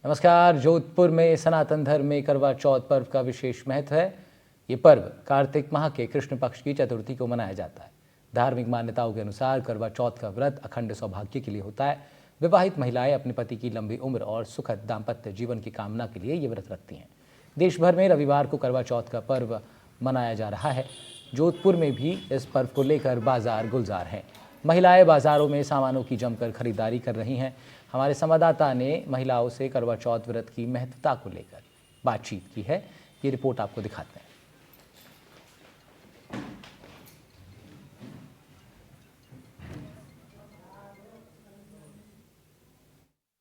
नमस्कार। जोधपुर में सनातन धर्म में करवा चौथ पर्व का विशेष महत्व है। ये पर्व कार्तिक माह के कृष्ण पक्ष की चतुर्थी को मनाया जाता है। धार्मिक मान्यताओं के अनुसार करवा चौथ का व्रत अखंड सौभाग्य के लिए होता है। विवाहित महिलाएं अपने पति की लंबी उम्र और सुखद दाम्पत्य जीवन की कामना के लिए ये व्रत रखती हैं। देश भर में रविवार को करवा चौथ का पर्व मनाया जा रहा है। जोधपुर में भी इस पर्व को लेकर बाजार गुलजार हैं। महिलाएं बाजारों में सामानों की जमकर खरीदारी कर रही हैं। हमारे संवाददाता ने महिलाओं से करवा चौथ व्रत की महत्वता को लेकर बातचीत की है। ये रिपोर्ट आपको दिखाते हैं।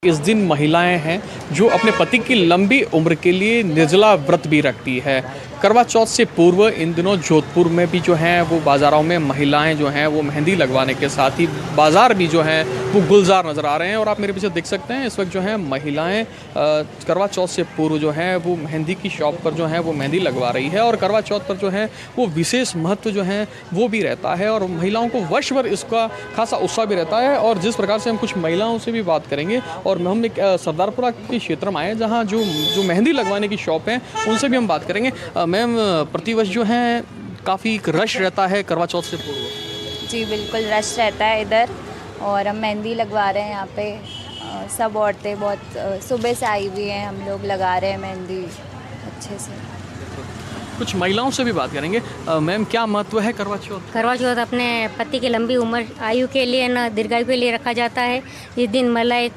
इस दिन महिलाएं हैं जो अपने पति की लंबी उम्र के लिए निर्जला व्रत भी रखती है। करवा चौथ से पूर्व इन दिनों जोधपुर में भी जो हैं वो बाज़ारों में महिलाएं जो हैं वो मेहंदी लगवाने के साथ ही बाज़ार भी जो हैं वो गुलजार नज़र आ रहे हैं। और आप मेरे पीछे देख सकते हैं इस वक्त जो है महिलाएं करवा चौथ से पूर्व जो है वो मेहंदी की शॉप पर जो है वो मेहंदी लगवा रही है। और करवा चौथ पर जो है वो विशेष महत्व जो है वो भी रहता है और महिलाओं को वर्ष भर इसका खासा उत्साह भी रहता है। और जिस प्रकार से हम कुछ महिलाओं से भी बात करेंगे और हम एक सरदारपुरा के क्षेत्र में आए जहाँ जो मेहंदी लगवाने की शॉप है उनसे भी हम बात करेंगे। मैम, प्रतिवर्ष जो है काफ़ी रश रहता है करवा चौथ से पूर्व? जी बिल्कुल, रश रहता है इधर और हम मेहंदी लगवा रहे हैं यहाँ पे। सब औरतें बहुत सुबह से आई हुई हैं, हम लोग लगा रहे हैं मेहंदी अच्छे से। कुछ महिलाओं से भी बात करेंगे। मैम, क्या महत्व है करवा चौथ? करवा चौथ अपने पति की लंबी उम्र आयु के लिए न दीर्घायु के लिए रखा जाता है। इस दिन महिलाएं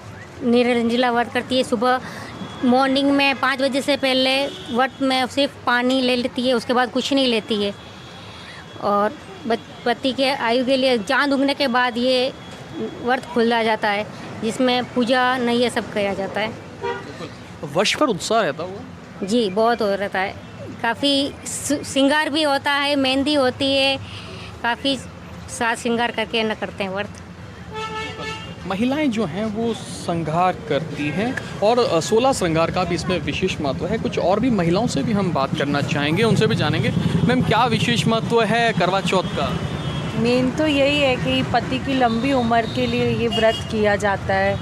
निर्जला व्रत करती है। सुबह मॉर्निंग में 5 बजे से पहले व्रत में सिर्फ पानी ले लेती है, उसके बाद कुछ नहीं लेती है। और पति के आयु के लिए चांद उगने के बाद ये व्रत खुला जाता है, जिसमें पूजा नहीं ये सब किया जाता है। वर्ष भर उत्साह रहता हुआ? जी बहुत हो रहता है। काफ़ी श्रृंगार भी होता है, मेहंदी होती है, काफ़ी साज श्रृंगार करके न करते हैं व्रत। महिलाएं जो हैं वो श्रृंगार करती हैं और 16 श्रृंगार का भी इसमें विशेष महत्व है। कुछ और भी महिलाओं से भी हम बात करना चाहेंगे, उनसे भी जानेंगे। मैम, क्या विशेष महत्व है करवा चौथ का? मेन तो यही है कि पति की लंबी उम्र के लिए ये व्रत किया जाता है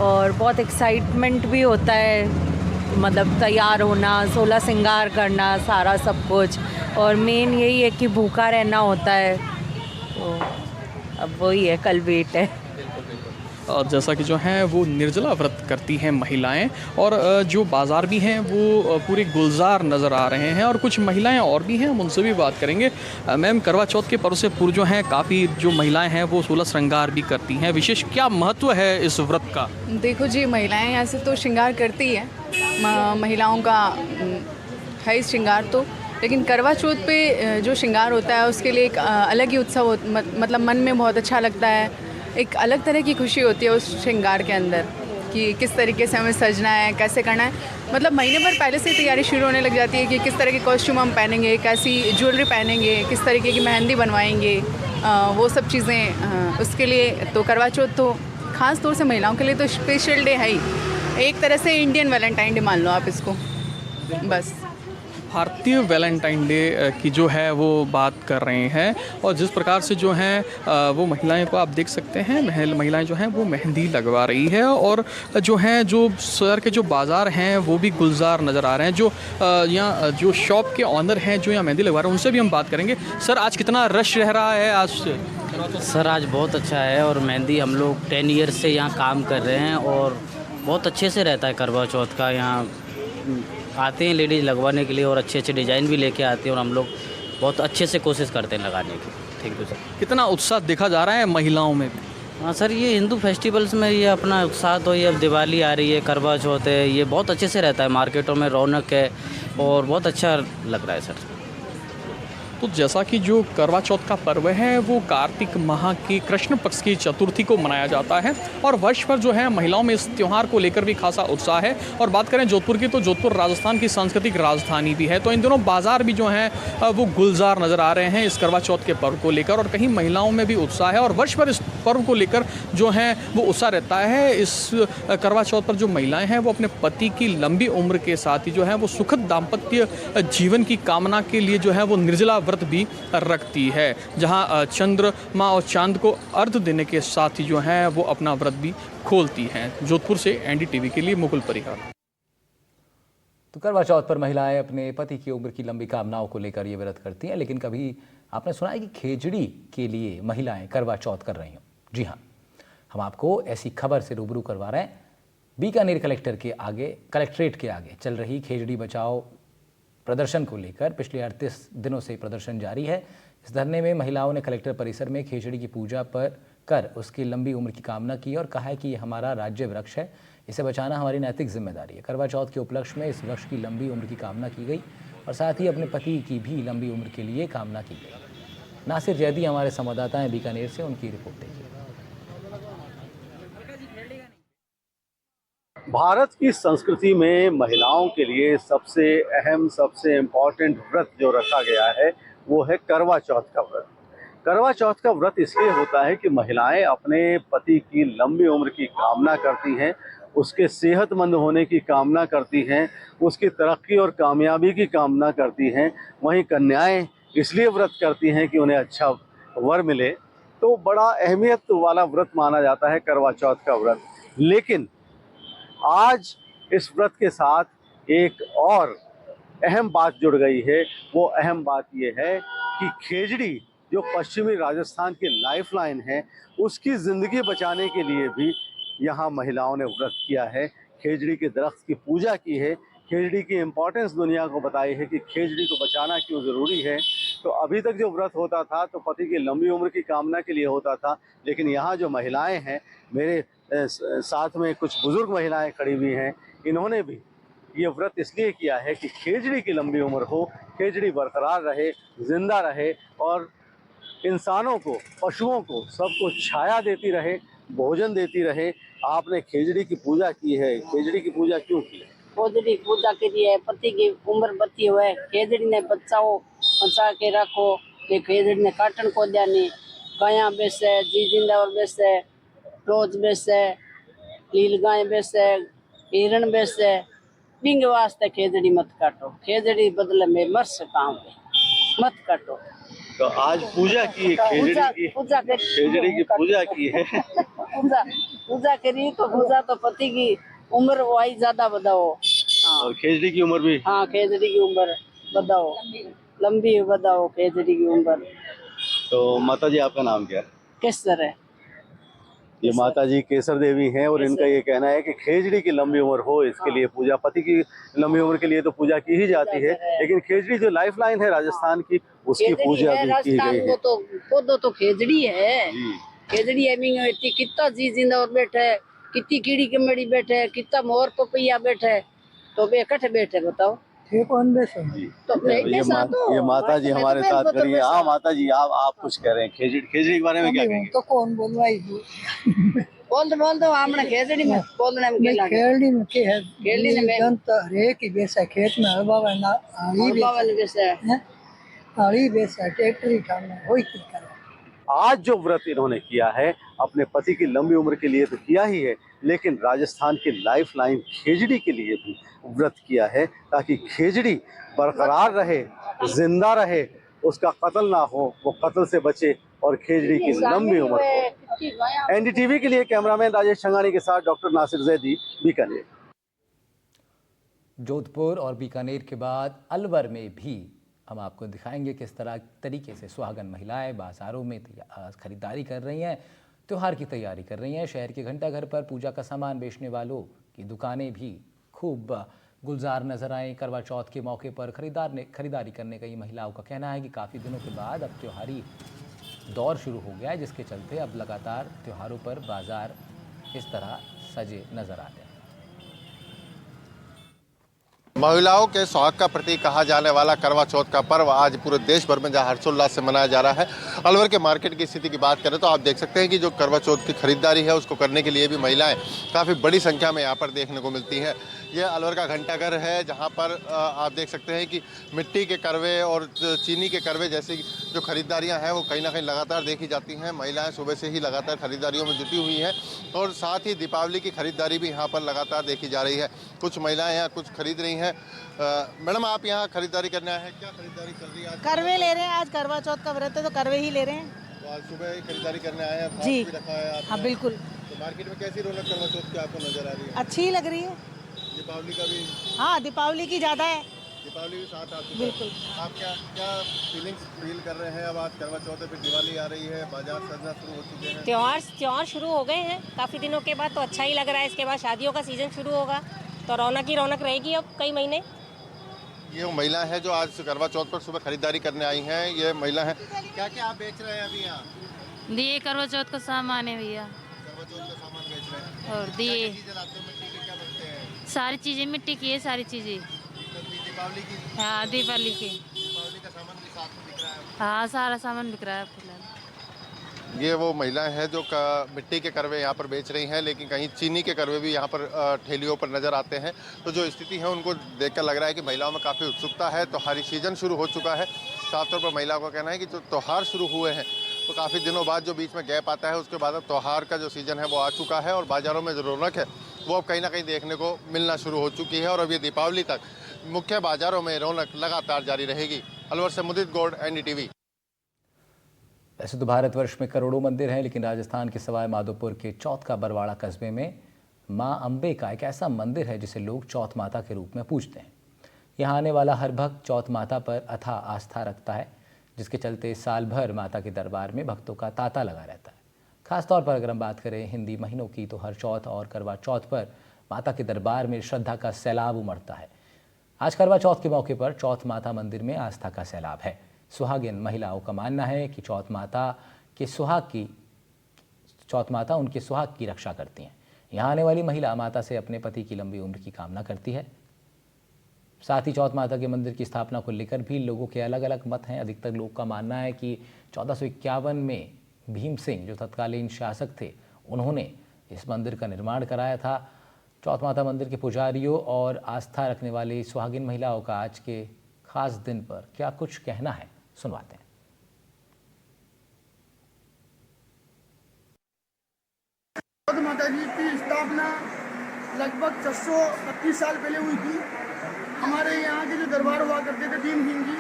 और बहुत एक्साइटमेंट भी होता है, मतलब तैयार होना, 16 श्रृंगार करना, सारा सब कुछ। और मेन यही है कि भूखा रहना होता है, तो अब वही है, कल वेट है। और जैसा कि जो है वो निर्जला व्रत करती हैं महिलाएं और जो बाज़ार भी हैं वो पूरे गुलजार नज़र आ रहे हैं। और कुछ महिलाएं और भी हैं, हम उनसे भी बात करेंगे। मैम, करवा चौथ के पर्व से पूर्व जो हैं काफ़ी जो महिलाएं हैं वो 16 श्रृंगार भी करती हैं। विशेष क्या महत्व है इस व्रत का? देखो जी, महिलाएं ऐसे तो श्रृंगार करती हैं, महिलाओं का है श्रृंगार तो, लेकिन करवा चौथ पे जो श्रृंगार होता है उसके लिए एक अलग ही उत्सव मतलब मन में बहुत अच्छा लगता है। एक अलग तरह की खुशी होती है उस श्रृंगार के अंदर कि किस तरीके से हमें सजना है, कैसे करना है। मतलब महीने भर पहले से तैयारी शुरू होने लग जाती है कि किस तरह के कॉस्ट्यूम हम पहनेंगे, कैसी ज्वेलरी पहनेंगे, किस तरीके की मेहंदी बनवाएंगे, वो सब चीज़ें। उसके लिए तो करवा चौथ तो ख़ास तौर से महिलाओं के लिए तो स्पेशल डे है ही। एक तरह से इंडियन वैलेंटाइन डे मान लो आप इसको, बस। भारतीय वैलेंटाइन डे की जो है वो बात कर रहे हैं। और जिस प्रकार से जो हैं वो महिलाएं को आप देख सकते हैं, महिलाएं जो हैं वो मेहंदी लगवा रही है। और जो हैं जो शहर के जो बाज़ार हैं वो भी गुलजार नज़र आ रहे हैं। जो यहाँ जो शॉप के ऑनर हैं जो यहाँ मेहंदी लगवा रहे हैं उनसे भी हम बात करेंगे। सर, आज कितना रश रह रहा है आज से? सर, आज बहुत अच्छा है और मेहंदी हम लोग 10 ईयर से यहाँ काम कर रहे हैं और बहुत अच्छे से रहता है करवा चौथ का। यहाँ आते हैं लेडीज़ लगवाने के लिए और अच्छे अच्छे डिज़ाइन भी लेके आते हैं और हम लोग बहुत अच्छे से कोशिश करते हैं लगाने की। Thank you sir. कितना उत्साह देखा जा रहा है महिलाओं में भी? हाँ सर, ये हिंदू फेस्टिवल्स में ये अपना उत्साह तो, ये अब दिवाली आ रही है, करवा चौथ है, ये बहुत अच्छे से रहता है, मार्केटों में रौनक है और बहुत अच्छा लग रहा है सर। तो जैसा कि जो करवा चौथ का पर्व है वो कार्तिक माह की कृष्ण पक्ष की चतुर्थी को मनाया जाता है और वर्ष भर जो है महिलाओं में इस त्यौहार को लेकर भी खासा उत्साह है। और बात करें जोधपुर की तो जोधपुर राजस्थान की सांस्कृतिक राजधानी भी है, तो इन दिनों बाजार भी जो हैं वो गुलजार नज़र आ रहे हैं इस करवा चौथ के पर्व को लेकर। और कहीं महिलाओं में भी उत्साह है और वर्ष भर इस पर्व को लेकर जो है वो उत्साह रहता है। इस करवा चौथ पर जो महिलाएँ हैं वो अपने पति की लंबी उम्र के साथ ही जो है वो सुखद दाम्पत्य जीवन की कामना के लिए जो है वो निर्जला व्रत भी रखती है, जहां चंद्रमा और चांद को अर्घ्य देने के साथ ही जो है वो अपना व्रत भी खोलती हैं। जोधपुर से एनडीटीवी के लिए मुकुल परिहार। तो करवा चौथ पर महिलाएं अपने पति की उम्र की लंबी कामनाओं को लेकर ये व्रत करती हैं, लेकिन कभी आपने सुना है कि खेजड़ी के लिए महिलाएं करवा चौथ कर रही हों? जी हाँ, हम आपको ऐसी खबर से रूबरू करवा रहे हैं। बीकानेर कलेक्ट्रेट के आगे चल रही खेजड़ी बचाओ प्रदर्शन को लेकर पिछले 38 दिनों से प्रदर्शन जारी है। इस धरने में महिलाओं ने कलेक्टर परिसर में खेजड़ी की पूजा कर उसकी लंबी उम्र की कामना की और कहा है कि ये हमारा राज्य वृक्ष है, इसे बचाना हमारी नैतिक जिम्मेदारी है। करवा चौथ के उपलक्ष्य में इस वृक्ष की लंबी उम्र की कामना की गई और साथ ही अपने पति की भी लंबी उम्र के लिए कामना की गई। नासिर जैदी हमारे संवाददाता हैं बीकानेर से, उनकी रिपोर्ट देखिए। भारत की संस्कृति में महिलाओं के लिए सबसे अहम, सबसे इम्पॉर्टेंट व्रत जो रखा गया है वो है करवा चौथ का व्रत। करवा चौथ का व्रत इसलिए होता है कि महिलाएं अपने पति की लंबी उम्र की कामना करती हैं, उसके सेहतमंद होने की कामना करती हैं, उसकी तरक्की और कामयाबी की कामना करती हैं। वहीं कन्याएं इसलिए व्रत करती हैं कि उन्हें अच्छा वर मिले। तो बड़ा अहमियत वाला व्रत माना जाता है करवा चौथ का व्रत। लेकिन आज इस व्रत के साथ एक और अहम बात जुड़ गई है। वो अहम बात ये है कि खेजड़ी जो पश्चिमी राजस्थान की लाइफलाइन है, उसकी ज़िंदगी बचाने के लिए भी यहाँ महिलाओं ने व्रत किया है। खेजड़ी के दरख्त की पूजा की है, खेजड़ी की इम्पोर्टेंस दुनिया को बताई है कि खेजड़ी को बचाना क्यों ज़रूरी है। तो अभी तक जो व्रत होता था तो पति की लंबी उम्र की कामना के लिए होता था, लेकिन यहाँ जो महिलाएं हैं, मेरे साथ में कुछ बुजुर्ग महिलाएं खड़ी हुई हैं, इन्होंने भी ये व्रत इसलिए किया है कि खेजड़ी की लंबी उम्र हो, खेजड़ी बरकरार रहे, जिंदा रहे और इंसानों को, पशुओं को, सबको छाया देती रहे, भोजन देती रहे। आपने खेजड़ी की पूजा की है, खेजड़ी की पूजा क्यों की? खेजड़ी पूजा के लिए पति की उम्र बती हुए खेजड़ी ने बचा के रखो। ये खेजड़ी ने काटन को जानी गाया बेसे, जी जिंदा और बेसे, रोज बेसे, लील गाय बेसे, हिरण बेसे। बिंग वास्ते खेजड़ी मत काटो, खेजड़ी बदले में मर सका मत काटो। तो आज पूजा की खेजड़ी की पूजा की है। पूजा करी तो पूजा तो पति की उम्र वही ज्यादा बढ़ाओ और खेजड़ी की उम्र भी। हाँ, खेजड़ी की उम्र बढ़ाओ, लंबी बढ़ाओ खेजड़ी की उम्र। तो माता जी आपका नाम क्या है? केसर है। ये माता जी केसर देवी हैं और इनका ये कहना है कि खेजड़ी की लंबी उम्र हो, इसके लिए पूजा, पति की लंबी उम्र के लिए तो पूजा की ही जाती है, लेकिन खेजड़ी जो लाइफलाइन है राजस्थान की, उसकी पूजा भी की गई है। तो खेजड़ी है, खेजड़ी है। कितना जी जिंदा और बैठे, कितनी कीड़ी कमड़ी बैठे, कितना मोर पपैया बैठे, तो वे इकट्ठे बैठे बताओ। कौन बैठे? तो ये माता जी हमारे साथ करिए। हाँ माता जी, आप कुछ कह रहे हैं खेजड़ी के बारे में क्या कहेंगे? तो कौन बोलवाई बोल दो हमने खेजड़ी में बोलने में क्या खेजड़ी में क्या है? खेजड़ी में जनता हरेक ही बेसा खेत में हलवा ना आली बेसा है, आली बेसा ट्रैक्टर ही काम होई की करे। आज जो व्रत इन्होंने किया है अपने पति की लंबी उम्र के लिए तो किया ही है, लेकिन राजस्थान की लाइफलाइन खेजड़ी के लिए भी व्रत किया है, ताकि खेजड़ी बरकरार रहे, जिंदा रहे, उसका कत्ल ना हो, वो कत्ल से बचे और खेजड़ी की लंबी उम्र हो। एनडीटीवी के लिए कैमरामैन राजेश छंगानी के साथ डॉक्टर नासिर जैदी, बीकानेर। जोधपुर और बीकानेर के बाद अलवर में भी हम आपको दिखाएंगे किस तरीके से सुहागन महिलाएं बाजारों में खरीदारी कर रही हैं, त्यौहार की तैयारी कर रही हैं। शहर के घंटाघर पर पूजा का सामान बेचने वालों की दुकानें भी खूब गुलजार नजर आए। करवा चौथ के मौके पर खरीदारी करने का ये महिलाओं का कहना है कि काफ़ी दिनों के बाद अब त्योहारी दौर शुरू हो गया है, जिसके चलते अब लगातार त्योहारों पर बाजार इस तरह सजे नजर आते हैं। महिलाओं के सुहाग का प्रतीक कहा जाने वाला करवा चौथ का पर्व आज पूरे देश भर में जहां हर्षोल्लास से मनाया जा रहा है। अलवर के मार्केट की स्थिति की बात करें तो आप देख सकते हैं कि जो करवा चौथ की खरीदारी है उसको करने के लिए भी महिलाएं काफ़ी बड़ी संख्या में यहाँ पर देखने को मिलती हैं। ये अलवर का घंटाघर है जहाँ पर आप देख सकते हैं कि मिट्टी के करवे और चीनी के करवे जैसी जो खरीदारियाँ हैं वो कहीं ना कहीं लगातार देखी जाती हैं। महिलाएँ सुबह से ही लगातार खरीदारियों में जुटी हुई हैं और साथ ही दीपावली की खरीदारी भी यहाँ पर लगातार देखी जा रही है। कुछ महिलाएँ यहाँ कुछ खरीद रही हैं। मैडम आप यहाँ खरीदारी करने आए हैं, क्या खरीदारी कर रही है? करवे ले रहे हैं, आज करवा चौथ का व्रत है तो करवे ही ले रहे हैं। तो आज सुबह ही खरीदारी करने आए हैं, जी भी रखा है आपने? हाँ बिल्कुल। तो मार्केट में कैसी रौनक करवा चौथ की आपको नजर आ रही है? अच्छी ही लग रही है। दीपावली का भी? हाँ, दीपावली की ज़्यादा है। दीपावली भी साथ आती है। बिल्कुल। आप क्या क्या फीलिंग्स फील कर रहे हैं? अब आज करवा चौथ है, फिर दिवाली आ रही है, बाजार सजना शुरू हो चुके हैं। त्योहार शुरू हो गए हैं काफ़ी दिनों के बाद, तो अच्छा ही लग रहा है। इसके बाद शादियों का सीज़न शुरू होगा तो रौनक ही रौनक रहेगी अब कई महीने। ये वो महिला है जो आज करवा चौथ पर सुबह खरीदारी करने आई हैं। ये महिला है, क्या क्या आप बेच रहे हैं अभी यहाँ? दिए करवा चौथ का सामान है भैया, करवा चौथ का सामान बेच रहे हैं। और दिए चीजें लाते हो मिट्टी के, क्या बनते हैं? सारी चीजें मिट्टी की है, सारी चीजें। दीपावली की? हाँ, दीपावली की। दीपावली का सामान भी साथ में दिख रहा है। हाँ, सारा सामान बिक रहा है फिलहाल। ये वो महिलाएं हैं जो मिट्टी के करवे यहाँ पर बेच रही हैं, लेकिन कहीं चीनी के करवे भी यहाँ पर ठेलियों पर नज़र आते हैं। तो जो स्थिति है उनको देखकर लग रहा है कि महिलाओं में काफ़ी उत्सुकता है। त्योहारी सीजन शुरू हो चुका है। साफ तौर पर महिलाओं का कहना है कि जो त्यौहार शुरू हुए हैं तो काफ़ी दिनों बाद जो बीच में गैप आता है, उसके बाद अब त्यौहार का जो सीज़न है वो आ चुका है और बाज़ारों में जो रौनक है वो अब कहीं ना कहीं देखने को मिलना शुरू हो चुकी है। और अब ये दीपावली तक मुख्य बाज़ारों में रौनक लगातार जारी रहेगी। अलवर से मुदित गौड़, NDTV। वैसे तो भारतवर्ष में करोड़ों मंदिर हैं, लेकिन राजस्थान के सवाई माधोपुर के चौथ का बरवाड़ा कस्बे में मां अंबे का एक ऐसा मंदिर है जिसे लोग चौथ माता के रूप में पूजते हैं। यहाँ आने वाला हर भक्त चौथ माता पर अथाह आस्था रखता है, जिसके चलते साल भर माता के दरबार में भक्तों का तांता लगा रहता है। खासतौर पर अगर हम बात करें हिंदी महीनों की, तो हर चौथ और करवा चौथ पर माता के दरबार में श्रद्धा का सैलाब उमड़ता है। आज करवा चौथ के मौके पर चौथ माता मंदिर में आस्था का सैलाब है। सुहागिन महिलाओं का मानना है कि चौथ माता उनके सुहाग की रक्षा करती हैं। यहाँ आने वाली महिला माता से अपने पति की लंबी उम्र की कामना करती है। साथ ही चौथ माता के मंदिर की स्थापना को लेकर भी लोगों के अलग अलग मत हैं। अधिकतर लोग का मानना है कि 1451 में भीम सिंह जो तत्कालीन शासक थे, उन्होंने इस मंदिर का निर्माण कराया था। चौथ माता मंदिर के पुजारियों और आस्था रखने वाली सुहागिन महिलाओं का आज के खास दिन पर क्या कुछ कहना है, सुनवाते हैं। चौथ माता जी की स्थापना लगभग 625 साल पहले हुई थी। हमारे यहाँ के जो दरबार हुआ करते थे भीम सिंह जी,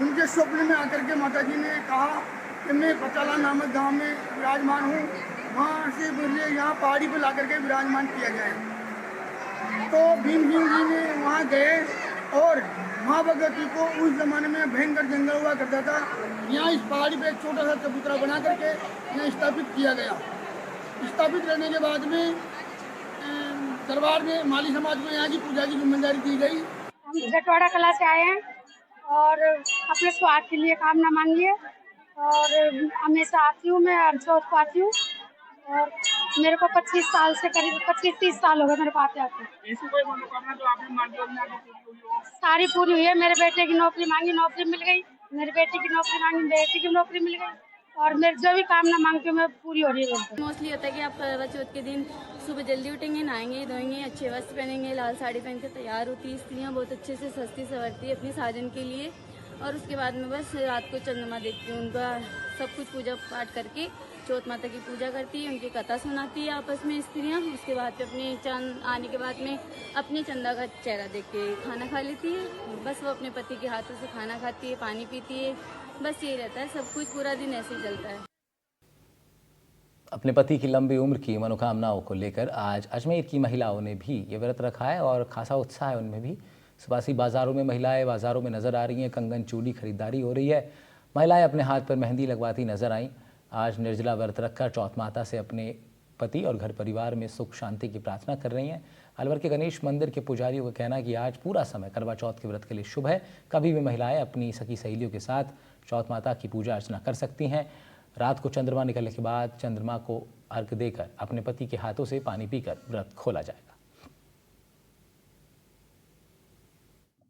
उनके स्वप्न में आकर के माता जी ने कहा कि मैं पचाला नामक गांव में विराजमान हूँ, वहाँ से मुझे यहाँ पहाड़ी पर ला करके विराजमान किया जाए। तो भीम सिंह जी ने वहाँ गए और माँ भगवती को उस ज़माने में भयंकर जंगल हुआ करता था, यहाँ इस पहाड़ी पे एक छोटा सा चबूतरा बना करके यहाँ स्थापित किया गया। स्थापित करने के बाद में दरबार में माली समाज को यहाँ की पूजा की जिम्मेदारी दी गई। हम जटवाड़ा कला से आए हैं और अपने स्वास्थ्य के लिए कामना मांगी है और हमेशा आती हूँ मैं, हर चौथ को आती हूँ और मेरे को 25 साल से करीब 25-30 साल हो गए मेरे को आते आते। सारी पूरी हुई है। मेरे बेटे की नौकरी मांगी, नौकरी मिल गई। मेरी बेटी की नौकरी मांगी, बेटी की नौकरी मिल गई और मेरी जो भी कामना मांगती हूँ मैं पूरी हो रही है। मोस्टली होता है कि आप करवा चौथ के दिन सुबह जल्दी उठेंगे, नहाएंगे धोएंगे, अच्छे वस्त्र पहनेंगे, लाल साड़ी पहन के तैयार होती है स्त्रियाँ, बहुत अच्छे से सजती संवरती है अपनी साजन के लिए। और उसके बाद में बस रात को चंद्रमा देखती हूँ, उनका सब कुछ पूजा पाठ करके चौथ माता की पूजा करती है, उनकी कथा सुनाती है आपस में स्त्रियाँ। उसके बाद पे अपने चांद आने के बाद में अपने चंदा का चेहरा देख के खाना खा लेती है। बस वो अपने पति के हाथों से खाना खाती है, पानी पीती है, बस यही रहता है। सब कुछ पूरा दिन ऐसे ही चलता है। अपने पति की लंबी उम्र की मनोकामनाओं को लेकर आज अजमेर की महिलाओं ने भी ये व्रत रखा है और खासा उत्साह है उनमें भी। सुबासी बाज़ारों में महिलाएं बाज़ारों में नज़र आ रही हैं, कंगन चूड़ी खरीदारी हो रही है। महिलाएं अपने हाथ पर मेहंदी लगवाती नजर आईं। आज निर्जला व्रत रखकर चौथ माता से अपने पति और घर परिवार में सुख शांति की प्रार्थना कर रही हैं। अलवर के गणेश मंदिर के पुजारियों का कहना है कि आज पूरा समय करवा चौथ के व्रत के लिए शुभ है। कभी भी महिलाएं अपनी सखी सहेलियों के साथ चौथ माता की पूजा अर्चना कर सकती हैं। रात को चंद्रमा निकलने के बाद चंद्रमा को अर्घ्य देकर अपने पति के हाथों से पानी पीकर व्रत खोला जाएगा।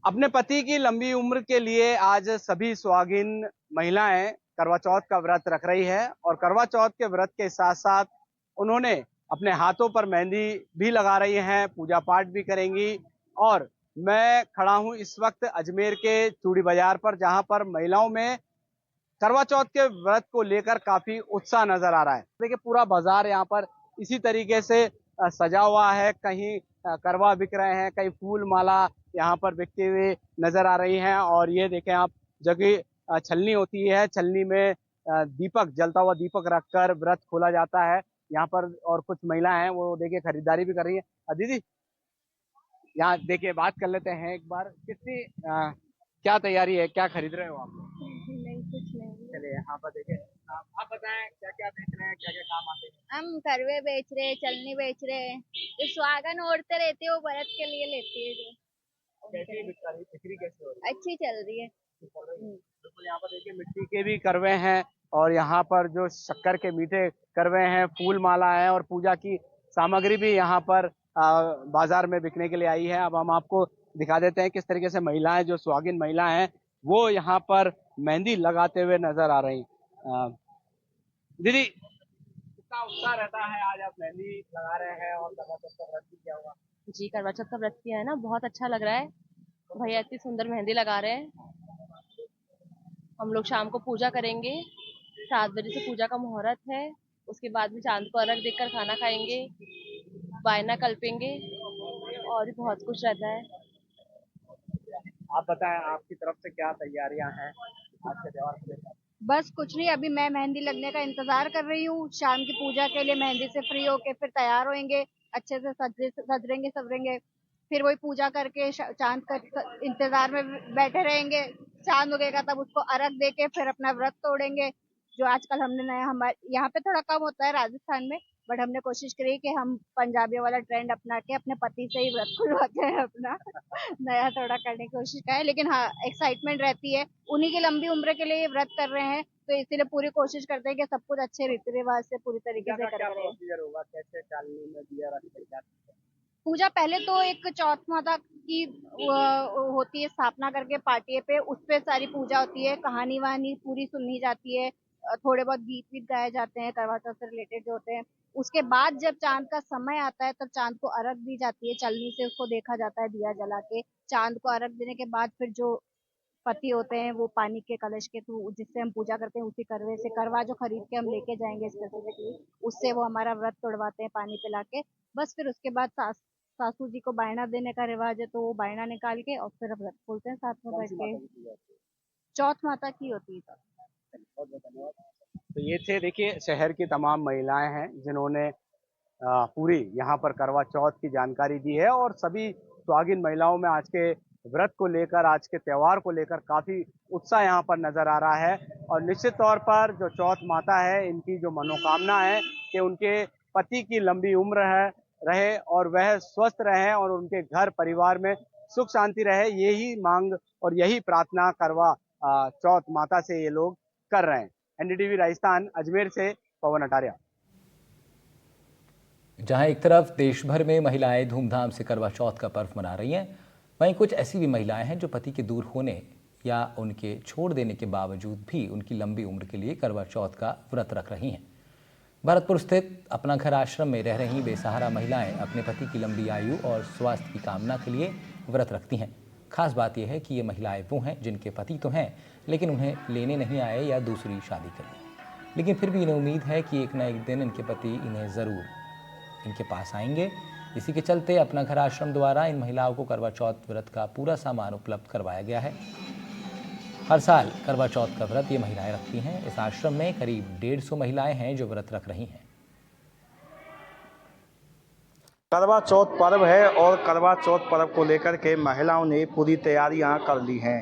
अपने पति की लंबी उम्र के लिए आज सभी सुहागिन महिलाएं करवा चौथ का व्रत रख रही है और करवा चौथ के व्रत के साथ साथ उन्होंने अपने हाथों पर मेहंदी भी लगा रही हैं, पूजा पाठ भी करेंगी। और मैं खड़ा हूं इस वक्त अजमेर के चूड़ी बाजार पर, जहां पर महिलाओं में करवा चौथ के व्रत को लेकर काफी उत्साह नजर आ रहा है। देखिए पूरा बाजार यहाँ पर इसी तरीके से सजा हुआ है। कहीं करवा बिक रहे हैं, कहीं फूल माला यहाँ पर बिकते हुए नजर आ रही हैं। और ये देखें आप, जगह छलनी होती है, छलनी में दीपक, जलता हुआ दीपक रखकर व्रत खोला जाता है यहाँ पर। और कुछ महिला हैं वो देखिए खरीदारी भी कर रही है। दीदी यहाँ देखिए बात कर लेते हैं एक बार, कितनी क्या तैयारी है, क्या खरीद रहे हो आप लोग? नहीं, कुछ नहीं। चलिए यहाँ पर देखिए, आप बताएं क्या क्या बेच रहे हैं, क्या क्या काम आते हैं? हम करवे बेच रहे, चलनी बेच रहे, जो सुहागन औरतें रहती है वो व्रत के लिए लेती है जो। कैसी बिक्री कैसे हो रही है? अच्छी चल रही है। बिल्कुल, यहाँ पर देखिए मिट्टी के भी करवे हैं और यहाँ पर जो शक्कर के मीठे करवे हैं, फूल माला है और पूजा की सामग्री भी यहाँ पर बाजार में बिकने के लिए आई है। अब हम आपको दिखा देते हैं किस तरीके से महिलाएं, जो सुहागिन महिला हैं, वो यहाँ पर मेहंदी लगाते हुए नजर आ रही। दीदी, कितना उत्साह रहता है, आज आप मेहंदी लगा रहे हैं और करवा चौथ का व्रत भी किया हुआ? जी, करवा चौथ का व्रत किया है ना, बहुत अच्छा लग रहा है। भैया इतनी सुंदर मेहंदी लगा रहे हैं। हम लोग शाम को पूजा करेंगे, 7 बजे से पूजा का मुहूर्त है। उसके बाद में चांद को अर्घ देकर खाना खाएंगे, वायना कल्पेंगे और भी बहुत कुछ रहता है। आप बताएं, आपकी तरफ से क्या तैयारियां हैं आज के त्योहार को लेकर? बस कुछ नहीं, अभी मैं मेहंदी लगने का इंतजार कर रही हूँ। शाम की पूजा के लिए मेहंदी से फ्री होके फिर तैयार होएंगे, अच्छे से सजरेंगे सवरेंगे, फिर वही पूजा करके चांद का इंतजार में बैठे रहेंगे। चांद उगेगा तब उसको अर्घ देके फिर अपना व्रत तोड़ेंगे। जो आजकल हमने नया, हमारे यहाँ पे थोड़ा कम होता है राजस्थान में, बट हमने कोशिश करी कि हम पंजाबी वाला ट्रेंड अपना के अपने पति से ही व्रत खुलवाते हैं अपना। नया थोड़ा करने की कोशिश करें, लेकिन हाँ एक्साइटमेंट रहती है। उन्हीं की लंबी उम्र के लिए ये व्रत कर रहे हैं, तो इसीलिए पूरी कोशिश करते हैं कि सब कुछ अच्छे रीति रिवाज से पूरी तरीके से करते रहे। कैसे चालनी में दिया रखते हैं? पूजा पहले तो एक चौथ माता की होती है, स्थापना करके पाटिये पे, उस पे सारी पूजा होती है, कहानी वहानी पूरी सुननी जाती है, थोड़े बहुत गीत वीत गाए जाते हैं करवा चौथ से रिलेटेड जो होते हैं। उसके बाद जब चांद का समय आता है तब चांद को अर्घ दी जाती है, चलनी से उसको देखा जाता है दिया जला के। चांद को अर्घ देने के बाद फिर जो पति होते हैं वो पानी के कलश के थ्रू, जिससे हम पूजा करते हैं, उसी करवे से, करवा जो खरीद के हम लेके जाएंगे स्पेसिफिकली, उससे वो हमारा व्रत तोड़वाते हैं पानी पिला के। बस फिर उसके बाद सासू जी को बायना देने का रिवाज है, तो वो बायना निकाल के और फिर व्रत खोलते हैं साथ में बैठ के। चौथ माता की होती है। तो ये थे देखिए शहर की तमाम महिलाएं हैं जिन्होंने पूरी यहाँ पर करवा चौथ की जानकारी दी है और सभी सुहागिन महिलाओं में आज के व्रत को लेकर, आज के त्योहार को लेकर काफी उत्साह यहाँ पर नजर आ रहा है। और निश्चित तौर पर जो चौथ माता है, इनकी जो मनोकामना है कि उनके पति की लंबी उम्र रहे और वह स्वस्थ रहे और उनके घर परिवार में सुख शांति रहे, यही मांग और यही प्रार्थना करवा चौथ माता से ये लोग कर रहे हैं। एनडीटीवी राजस्थान, अजमेर से पवन अटारिया। जहां एक तरफ देश भर में महिलाएं धूमधाम से करवा चौथ का पर्व मना रही हैं, वहीं कुछ ऐसी भी महिलाएं हैं जो पति के दूर होने या उनके छोड़ देने के बावजूद भी उनकी लंबी उम्र के लिए करवा चौथ का व्रत रख रही हैं। भरतपुर स्थित अपना घर आश्रम में रह रही बेसहारा महिलाएं अपने पति की लंबी आयु और स्वास्थ्य की कामना के लिए व्रत रखती हैं। खास बात यह है कि ये महिलाएं वो हैं जिनके पति तो हैं, लेकिन उन्हें लेने नहीं आए या दूसरी शादी कर ली, लेकिन फिर भी इन्हें उम्मीद है कि एक न एक दिन इनके पति इन्हें ज़रूर इनके पास आएंगे। इसी के चलते अपना घर आश्रम द्वारा इन महिलाओं को करवा चौथ व्रत का पूरा सामान उपलब्ध करवाया गया है। हर साल करवा चौथ का व्रत ये महिलाएं रखती हैं। इस आश्रम में करीब 150 महिलाएं हैं जो व्रत रख रही हैं। करवा चौथ पर्व है और करवा चौथ पर्व को लेकर के महिलाओं ने पूरी तैयारियां कर ली हैं।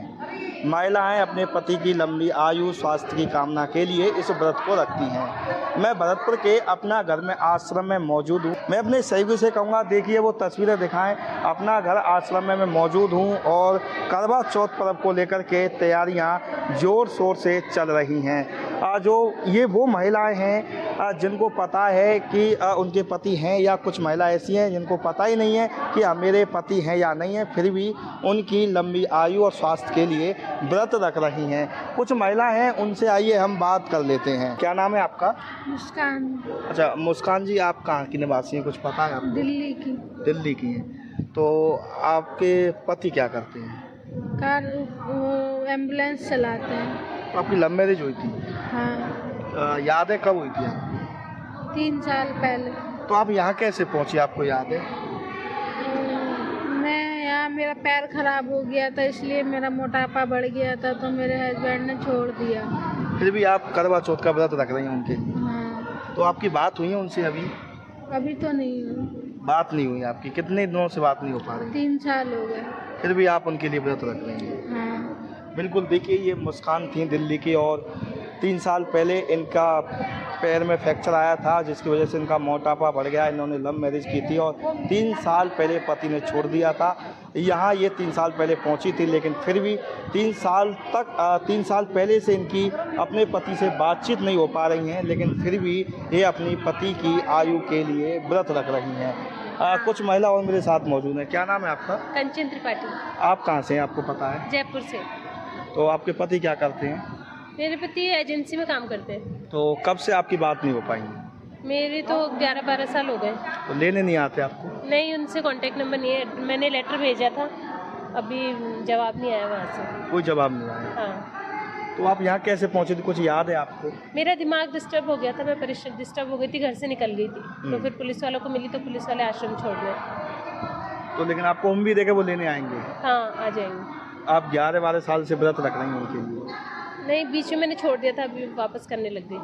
महिलाएं अपने पति की लंबी आयु स्वास्थ्य की कामना के लिए इस व्रत को रखती हैं। मैं भरतपुर के अपना घर में आश्रम में मौजूद हूँ। मैं अपने सहयोगी से कहूँगा, देखिए वो तस्वीरें दिखाएं। अपना घर आश्रम में मैं मौजूद हूँ और करवा चौथ पर्व को लेकर के तैयारियां जोर शोर से चल रही हैं। जो ये वो महिलाएं हैं जिनको पता है कि उनके पति हैं, या कुछ महिला ऐसी हैं जिनको पता ही नहीं है कि मेरे पति हैं या नहीं है, फिर भी उनकी लंबी आयु और स्वास्थ्य के लिए व्रत रख रही हैं। कुछ महिला हैं, उनसे आइए हम बात कर लेते हैं। क्या नाम है आपका? मुस्कान। अच्छा मुस्कान जी, आप कहाँ की निवासी हैं, कुछ पता है आपको? दिल्ली की। दिल्ली की हैं। तो आपके पति क्या करते हैं? कार एम्बुलेंस चलाते हैं। तो आपकी लव मैरिज हुई थी? हाँ। यादें कब हुई थी आपकी? 3 साल पहले। तो आप यहाँ कैसे पहुँची, आपको याद है? मैं यहाँ, मेरा पैर खराब हो गया था, इसलिए मेरा मोटापा बढ़ गया था, तो मेरे हस्बैंड ने छोड़ दिया। फिर भी आप करवा चौथ का व्रत रख रही हैं उनके लिए? हाँ। तो आपकी बात हुई है उनसे अभी? अभी तो नहीं हुई। बात नहीं हुई आपकी? कितने दिनों से बात नहीं हो पा रही? 3 साल हो गए। फिर भी आप उनके लिए व्रत रख रही हैं? हाँ। बिल्कुल, देखिए ये मुस्कान थी दिल्ली की, और 3 साल पहले इनका पैर में फ्रैक्चर आया था, जिसकी वजह से इनका मोटापा बढ़ गया। इन्होंने लव मैरिज की थी और 3 साल पहले पति ने छोड़ दिया था। यहाँ ये 3 साल पहले पहुँची थी, लेकिन फिर भी 3 साल पहले से इनकी अपने पति से बातचीत नहीं हो पा रही हैं, लेकिन फिर भी ये अपनी पति की आयु के लिए व्रत रख रही हैं। कुछ महिला और मेरे साथ मौजूद हैं। क्या नाम है आपका? कंचन त्रिपाठी। आप कहाँ से हैं, आपको पता है? जयपुर से। तो आपके पति क्या करते हैं? मेरे पति एजेंसी में काम करते हैं। तो कब से आपकी बात नहीं हो पाई? मेरे तो 11-12 साल हो गए। तो लेने नहीं आते आपको? नहीं, उनसे कांटेक्ट नंबर नहीं है। मैंने लेटर भेजा था, अभी जवाब नहीं आया वहाँ से। कोई जवाब नहीं आया? हाँ। तो आप यहाँ कैसे पहुँचे थे, कुछ याद है आपको? मेरा दिमाग डिस्टर्ब हो गया था, मैं परेशान डिस्टर्ब हो गई थी, घर से निकल गई थी। तो फिर पुलिस वालों को मिली तो पुलिस वाले आश्रम छोड़ गए। तो लेकिन आपको उम्मीद है कि वो लेने आएंगे? हाँ, आ जाएंगे। आप 11-12 साल से व्रत रख रही हैं उनके लिए? नहीं, बीच में मैंने छोड़ दिया था, अभी वापस करने लग गई।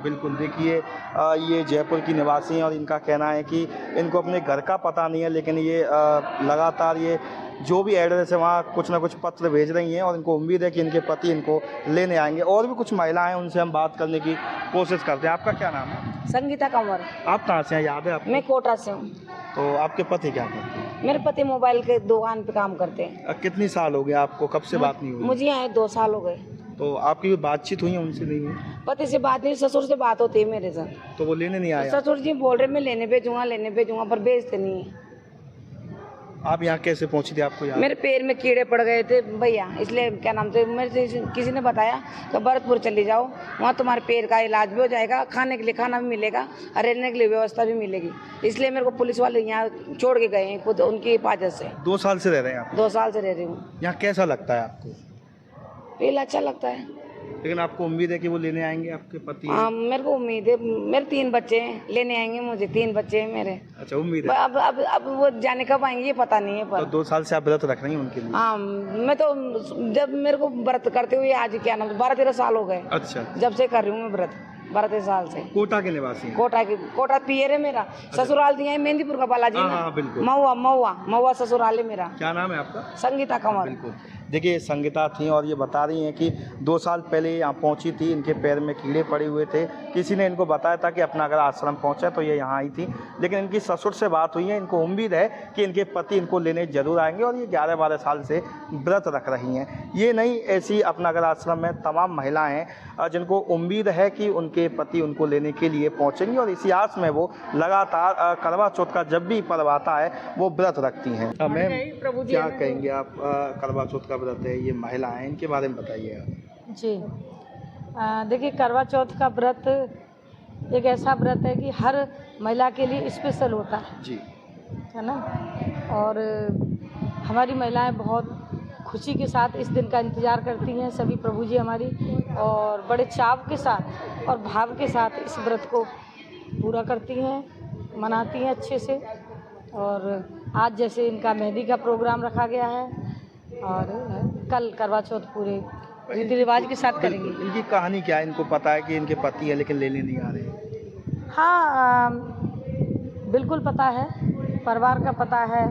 बिल्कुल, देखिए ये जयपुर की निवासी हैं और इनका कहना है कि इनको अपने घर का पता नहीं है, लेकिन ये लगातार ये जो भी एड्रेस है वहाँ कुछ ना कुछ पत्र भेज रही हैं और इनको उम्मीद है कि इनके पति इनको लेने आएंगे। और भी कुछ महिलाएं, उनसे हम बात करने की कोशिश करते हैं। आपका क्या नाम है? संगीता कंवर। आप कहाँ से हैं, याद है आपको? मैं कोटा से हूँ। तो आपके पति क्या करते हैं? मेरे पति मोबाइल के दुकान पे काम करते हैं। कितनी साल हो गए आपको, कब से बात नहीं हुई? मुझे यहाँ 2 साल हो गए। तो आपकी कोई बातचीत हुई है उनसे? नहीं हुई? पति से बात नहीं, ससुर से बात होती है मेरे साथ। तो वो लेने नहीं आया? ससुर जी बोल रहे मैं लेने भेजूंगा पर भेजते नहीं है। आप यहाँ कैसे पहुँची थी, आपको याद? मेरे पैर में कीड़े पड़ गए थे भैया, इसलिए क्या नाम से मेरे से किसी ने बताया कि भरतपुर चली जाओ, वहाँ तुम्हारे पैर का इलाज भी हो जाएगा, खाने के लिए खाना भी मिलेगा और रहने के लिए व्यवस्था भी मिलेगी। इसलिए मेरे को पुलिस वाले यहाँ छोड़ के गए हैं खुद उनकी हिफाजत से। 2 साल से रह रहे हैं आप? 2 साल से रह रही हूँ। यहाँ कैसा लगता है आपको? फील अच्छा लगता है। लेकिन आपको उम्मीद है कि वो लेने आएंगे, आपके पति? हाँ, मेरे को उम्मीद है। मेरे 3 बच्चे हैं, लेने आएंगे मुझे। 3 बच्चे हैं मेरे। अच्छा, उम्मीद है। अब वो जाने कब आएंगे ये पता नहीं है पर। तो 2 साल से आप व्रत रख रही हैं उनके लिए? हाँ, मैं तो जब मेरे को व्रत करते हुए आज क्या नाम 12-13 साल हो गए। अच्छा। जब से कर रही हूँ मैं व्रत, 12-13 साल से। कोटा के निवासी हैं? कोटा पियर है मेरा। ससुराल दिया है मेहंदीपुर का बालाजी। हाँ, बिल्कुल। महुआ ससुराल है मेरा। क्या नाम है आपका? संगीता कंवर। बिल्कुल, देखिए संगीता थी और ये बता रही हैं कि 2 साल पहले यहाँ पहुँची थी, इनके पैर में कीड़े पड़े हुए थे। किसी ने इनको बताया था कि अपना अगर आश्रम पहुँचा तो ये यहाँ आई थी, लेकिन इनकी ससुर से बात हुई है। इनको उम्मीद है कि इनके पति इनको लेने जरूर आएंगे और ये 11-12 साल से व्रत रख रही हैं। ये नहीं, ऐसी अपना अगर आश्रम में तमाम महिलाएँ हैं जिनको उम्मीद है कि उनके पति उनको लेने के लिए पहुँचेंगे और इसी आस में वो लगातार करवा चौथ का जब भी पर्व आता है वो व्रत रखती हैं। मैम, क्या कहेंगे आप? करवा चौथ का व्रत है, ये महिलाएं, इनके बारे में बताइए आप। जी, देखिए करवा चौथ का व्रत एक ऐसा व्रत है कि हर महिला के लिए स्पेशल होता है जी, है ना। और हमारी महिलाएं बहुत खुशी के साथ इस दिन का इंतज़ार करती हैं। सभी प्रभु जी हमारी और बड़े चाव के साथ और भाव के साथ इस व्रत को पूरा करती हैं, मनाती हैं अच्छे से। और आज जैसे इनका मेहंदी का प्रोग्राम रखा गया है और कल करवा चौथ पूरे रीति रिवाज के साथ करेंगे। इनकी कहानी क्या है? इनको पता है कि इनके पति है लेकिन लेने नहीं आ रहे? हाँ, बिल्कुल पता है, परिवार का पता है।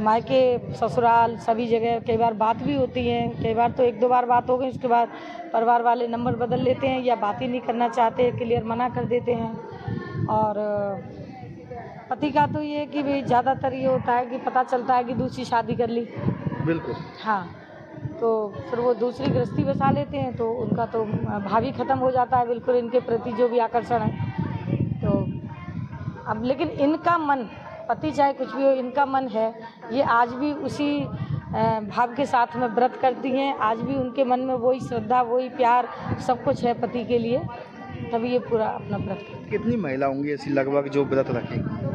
मायके ससुराल सभी जगह कई बार बात भी होती है। कई बार तो 1-2 बार बात हो गई, उसके बाद परिवार वाले नंबर बदल लेते हैं या बात ही नहीं करना चाहते, क्लियर मना कर देते हैं। और पति का तो ये कि भाई ज़्यादातर ये होता है कि पता चलता है कि दूसरी शादी कर ली। बिल्कुल। हाँ, तो फिर वो दूसरी गृहस्थी बसा लेते हैं तो उनका तो भाव ही ख़त्म हो जाता है बिल्कुल इनके प्रति जो भी आकर्षण है। तो अब लेकिन इनका मन, पति चाहे कुछ भी हो, इनका मन है ये आज भी उसी भाव के साथ में व्रत करती हैं। आज भी उनके मन में वही श्रद्धा, वही प्यार सब कुछ है पति के लिए, तभी ये पूरा अपना व्रत करती हैं। कितनी महिला होंगी ऐसी लगभग जो व्रत रखेंगी?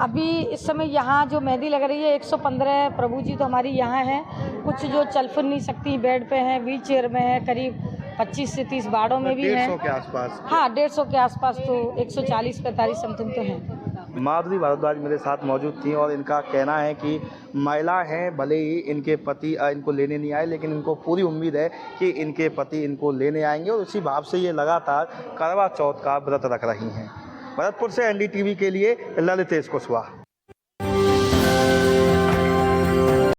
अभी इस समय यहाँ जो मेहंदी लग रही है 115 प्रभु जी तो हमारी यहाँ हैं। कुछ जो चल फिर नहीं सकती, बेड पे हैं, व्हील चेयर में है, करीब 25 से 30 बाड़ों में भी हैं। 150 के आसपास? हाँ, 150 के आसपास तो 140-45 समथिंग तो हैं। माधुरी भारद्वाज मेरे साथ मौजूद थी और इनका कहना है कि महिला हैं, भले ही इनके पति इनको लेने नहीं आए, लेकिन इनको पूरी उम्मीद है कि इनके पति इनको लेने आएंगे और उसी भाव से ये लगातार करवा चौथ का व्रत रख रही हैं। भरतपुर से NDTV के लिए ललितेश कुशवाहा।